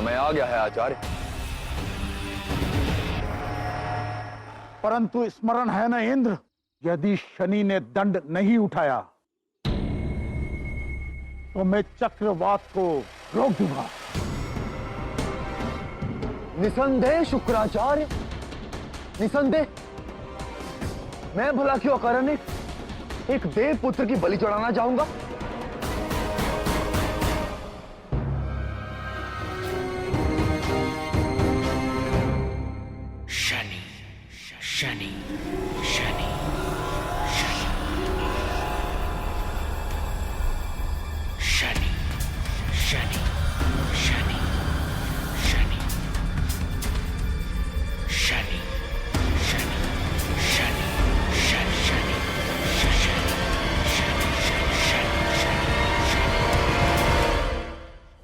समय आ गया है आचार्य। परंतु स्मरण है न इंद्र, यदि शनि ने दंड नहीं उठाया तो मैं चक्रवात को रोक दूंगा। निसंदेह शुक्राचार्य, निसंदेह। मैं भला क्यों अकारण एक देव पुत्र की बलि चढ़ाना चाहूंगा? शनि शनि शनि शनि शनि शनि शनि शनि शनि शनि शनि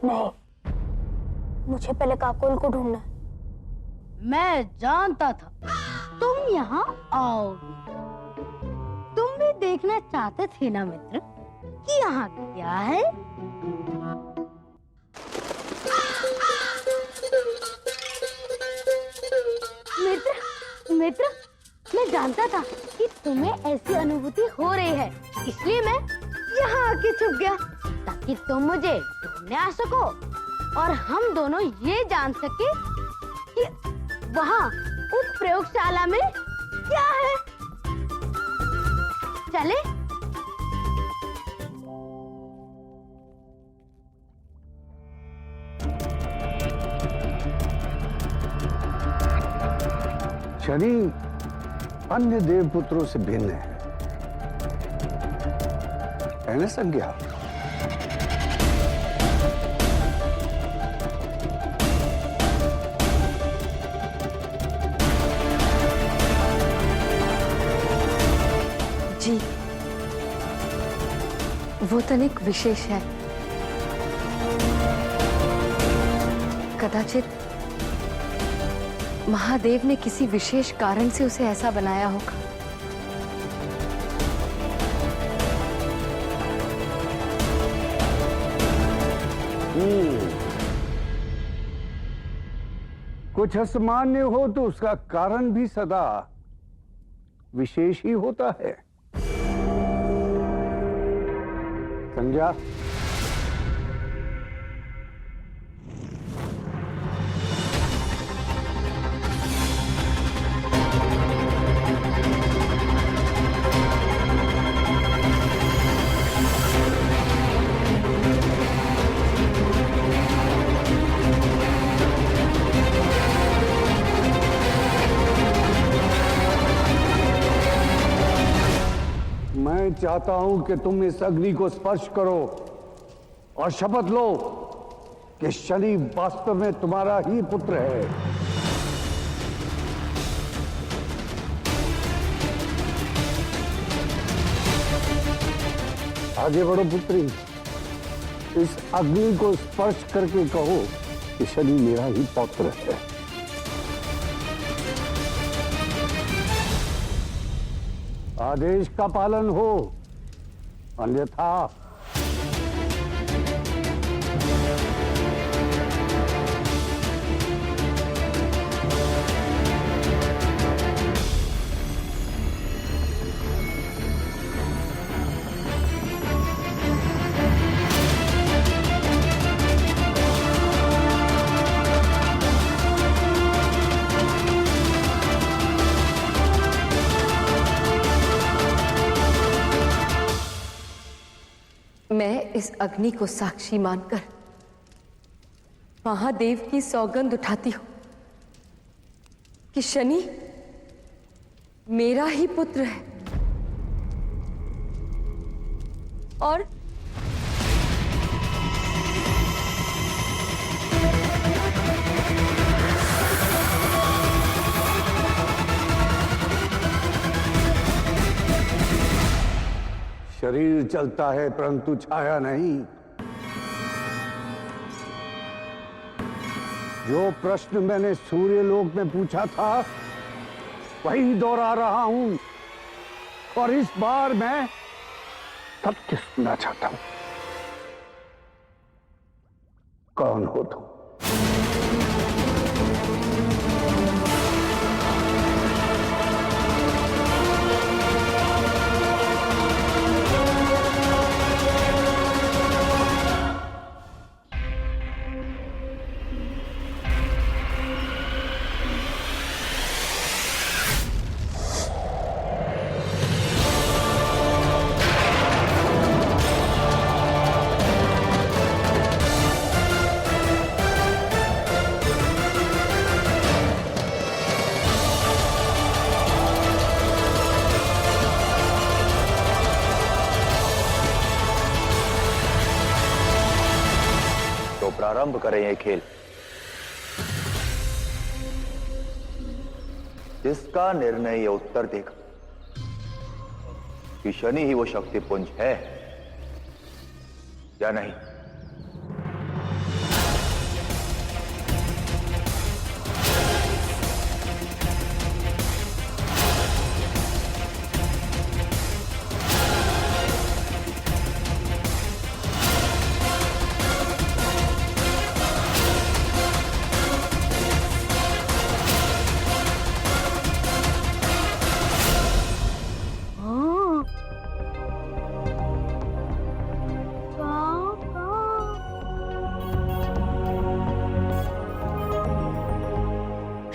नहीं, मुझे पहले काकोल को ढूंढना है। मैं जानता था तुम यहाँ आओगे। तुम भी देखना चाहते थे ना मित्र कि यहाँ क्या है? मित्र मित्र, मैं जानता था कि तुम्हें ऐसी अनुभूति हो रही है, इसलिए मैं यहाँ आके छुप गया ताकि तुम मुझे ढूंढने आ सको और हम दोनों ये जान सके कि वहाँ उस प्रयोगशाला में क्या है। चले? शनि अन्य देवपुत्रों से भिन्न है ना संज्ञा? जी, वो तनिक विशेष है। कदाचित महादेव ने किसी विशेष कारण से उसे ऐसा बनाया होगा। कुछ असामान्य हो तो उसका कारण भी सदा विशेष ही होता है। संज्ञा, मैं चाहता हूं कि तुम इस अग्नि को स्पर्श करो और शपथ लो कि शनि वास्तव में तुम्हारा ही पुत्र है। आगे बढ़ो पुत्री, इस अग्नि को स्पर्श करके कहो कि शनि मेरा ही पौत्र है। आदेश का पालन हो, अन्यथा मैं इस अग्नि को साक्षी मानकर महादेव की सौगंध उठाती हूं कि शनि मेरा ही पुत्र है और शरीर चलता है परंतु छाया नहीं। जो प्रश्न मैंने सूर्यलोक में पूछा था वही दोहरा रहा हूं और इस बार मैं सत्य सुनना चाहता हूं। कौन हो तुम? तो प्रारंभ करें ये खेल, जिसका निर्णय ये उत्तर देगा कि शनि ही वो शक्तिपुंज है या नहीं।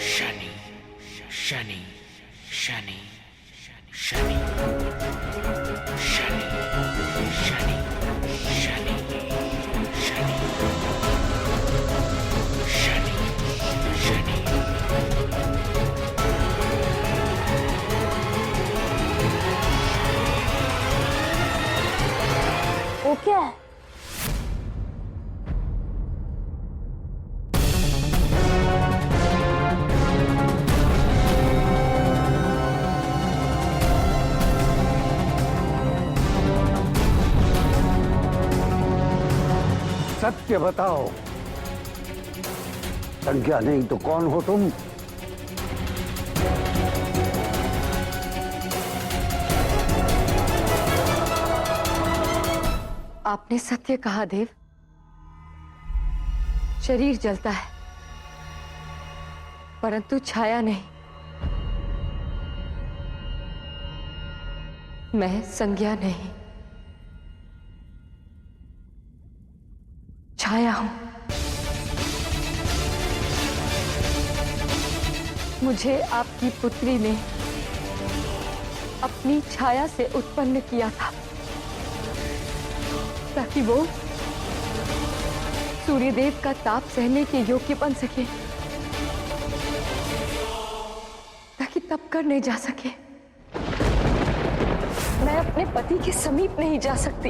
शनि शनि शनि शनि शनि शनि शनि शनि शनि शनि वो क्या है? सत्य बताओ, संज्ञा नहीं तो कौन हो तुम? आपने सत्य कहा देव। शरीर जलता है परंतु छाया नहीं। मैं संज्ञा नहीं, छाया हूं। मुझे आपकी पुत्री ने अपनी छाया से उत्पन्न किया था ताकि वो सूर्यदेव का ताप सहने के योग्य बन सके, ताकि तप करने जा सके। मैं अपने पति के समीप नहीं जा सकती,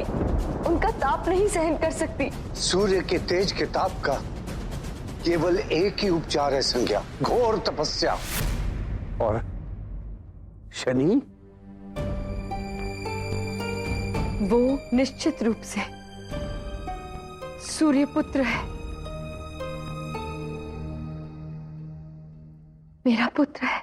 उनका ताप नहीं सहन कर सकती। सूर्य के तेज के ताप का केवल एक ही उपचार है संज्ञा, घोर तपस्या। और शनि? वो निश्चित रूप से सूर्यपुत्र है, मेरा पुत्र है।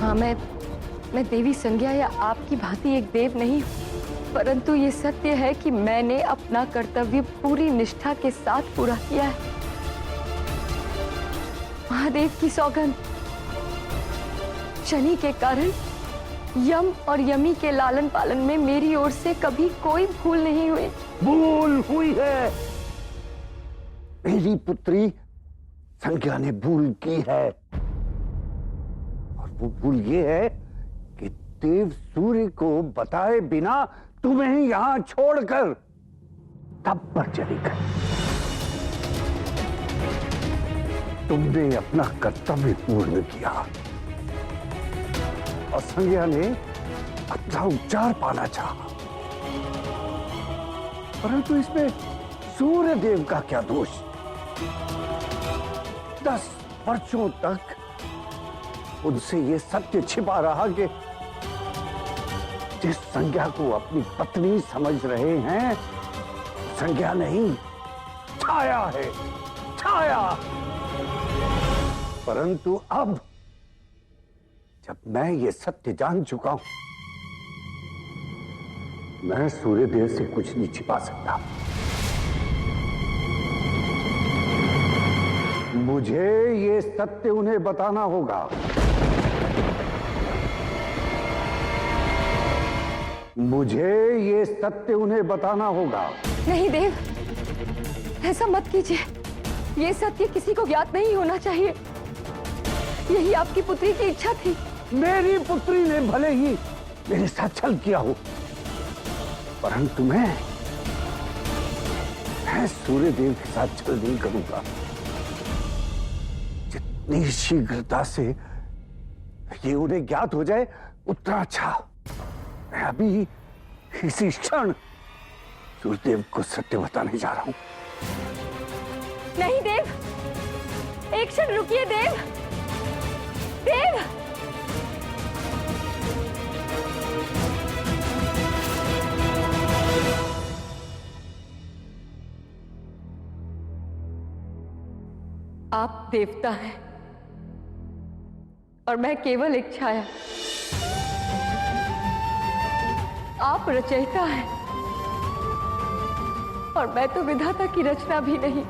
हाँ, मैं देवी संज्ञा या आपकी भांति एक देव नहीं हूं, परंतु ये सत्य है कि मैंने अपना कर्तव्य पूरी निष्ठा के साथ पूरा किया है। महादेव की सौगंध, शनि के कारण यम और यमी के लालन पालन में मेरी ओर से कभी कोई भूल नहीं हुई। भूल हुई है, मेरी पुत्री संज्ञा ने भूल की है। और वो भूल ये है कि देव सूर्य को बताए बिना तुम्हें यहां छोड़कर तब पर चली गई। तुमने अपना कर्तव्य पूर्ण किया और संज्ञा ने अपना उपचार पाना चाहा, परंतु इसमें सूर्य देव का क्या दोष? 10 वर्षों तक उनसे ये सत्य छिपा रहा कि जिस संज्ञा को अपनी पत्नी समझ रहे हैं, संज्ञा नहीं, छाया है, छाया। परंतु अब जब मैं ये सत्य जान चुका हूं, मैं सूर्यदेव से कुछ नहीं छिपा सकता। मुझे ये सत्य उन्हें बताना होगा। मुझे ये सत्य उन्हें बताना होगा। नहीं देव, ऐसा मत कीजिए। ये सत्य किसी को ज्ञात नहीं होना चाहिए। यही आपकी पुत्री की इच्छा थी। मेरी पुत्री ने भले ही मेरे साथ छल किया हो, परंतु मैं सूर्यदेव के साथ छल नहीं करूंगा। जितनी शीघ्रता से ये उन्हें ज्ञात हो जाए उतना अच्छा। मैं अभी इसी क्षण सूर्यदेव को सत्य बताने जा रहा हूं। नहीं देव, एक क्षण रुकिए देव। देव, आप देवता हैं और मैं केवल एक छाया। आप रचयिता हैं और मैं तो विधाता की रचना भी नहीं,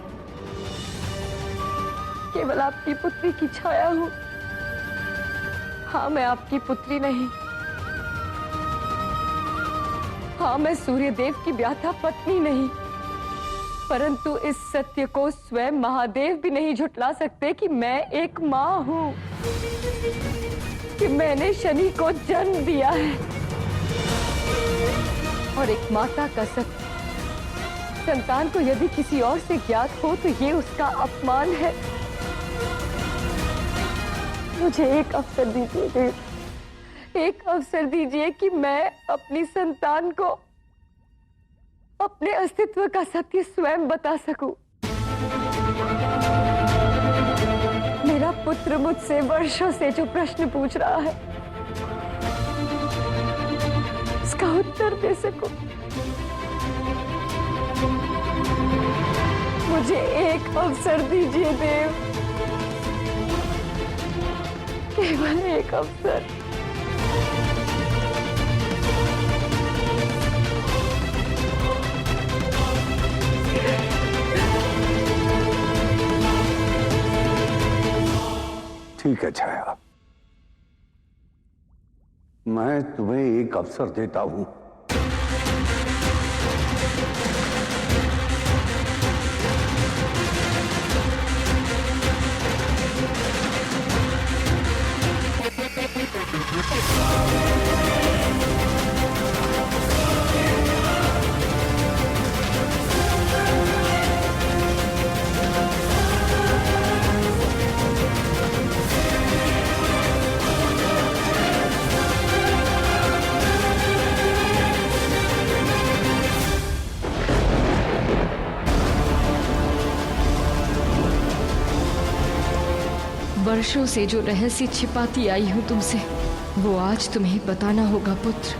केवल आपकी पुत्री की छाया हूं। हाँ, मैं आपकी पुत्री नहीं। हाँ, मैं सूर्यदेव की व्याथा पत्नी नहीं, परंतु इस सत्य को स्वयं महादेव भी नहीं झुठला सकते कि मैं एक मां हूं, कि मैंने शनि को जन्म दिया है। और एक माता का सत्य संतान को यदि किसी और से ज्ञात हो तो ये उसका अपमान है। मुझे एक अवसर दीजिए देव, एक अवसर दीजिए कि मैं अपनी संतान को अपने अस्तित्व का सत्य स्वयं बता सकूं। मेरा पुत्र मुझसे वर्षों से जो प्रश्न पूछ रहा है उसका उत्तर दे सकूं। मुझे एक अवसर दीजिए देव, केवल एक अवसर। ठीक है छाया, मैं तुम्हें एक अवसर देता हूं। वर्षों से जो रहस्य छिपाती आई हूं तुमसे, वो आज तुम्हें बताना होगा पुत्र।